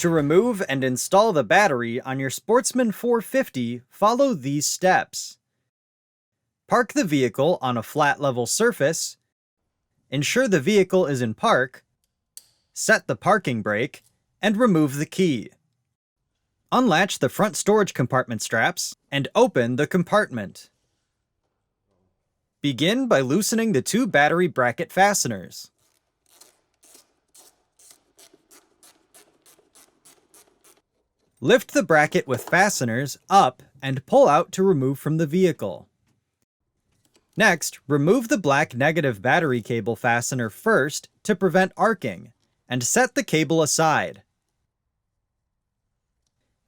To remove and install the battery on your Sportsman 450, follow these steps. Park the vehicle on a flat level surface. Ensure the vehicle is in park. Set the parking brake, and remove the key. Unlatch the front storage compartment straps and open the compartment. Begin by loosening the two battery bracket fasteners. Lift the bracket with fasteners up and pull out to remove from the vehicle. Next, remove the black negative battery cable fastener first to prevent arcing, and set the cable aside.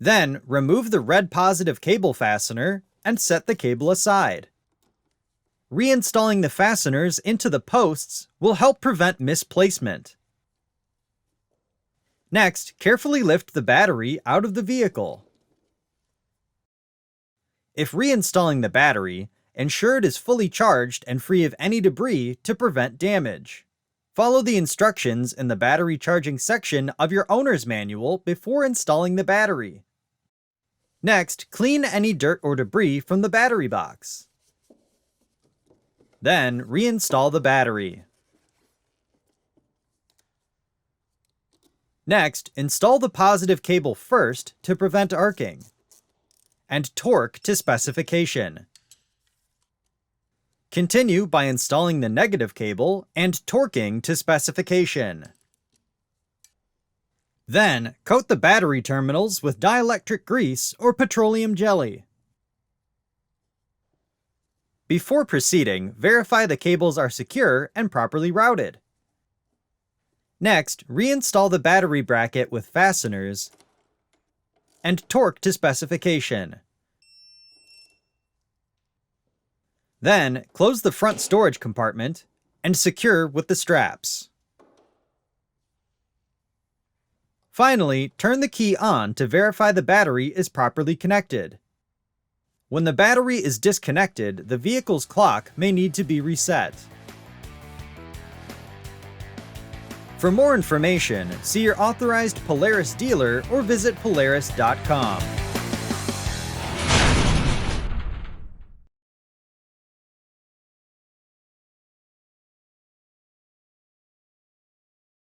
Then, remove the red positive cable fastener and set the cable aside. Reinstalling the fasteners into the posts will help prevent misplacement. Next, carefully lift the battery out of the vehicle. If reinstalling the battery, ensure it is fully charged and free of any debris to prevent damage. Follow the instructions in the battery charging section of your owner's manual before installing the battery. Next, clean any dirt or debris from the battery box. Then, reinstall the battery. Next, install the positive cable first to prevent arcing, and torque to specification. Continue by installing the negative cable and torquing to specification. Then, coat the battery terminals with dielectric grease or petroleum jelly. Before proceeding, verify the cables are secure and properly routed. Next, reinstall the battery bracket with fasteners and torque to specification. Then, close the front storage compartment and secure with the straps. Finally, turn the key on to verify the battery is properly connected. When the battery is disconnected, the vehicle's clock may need to be reset. For more information, see your authorized Polaris dealer or visit Polaris.com.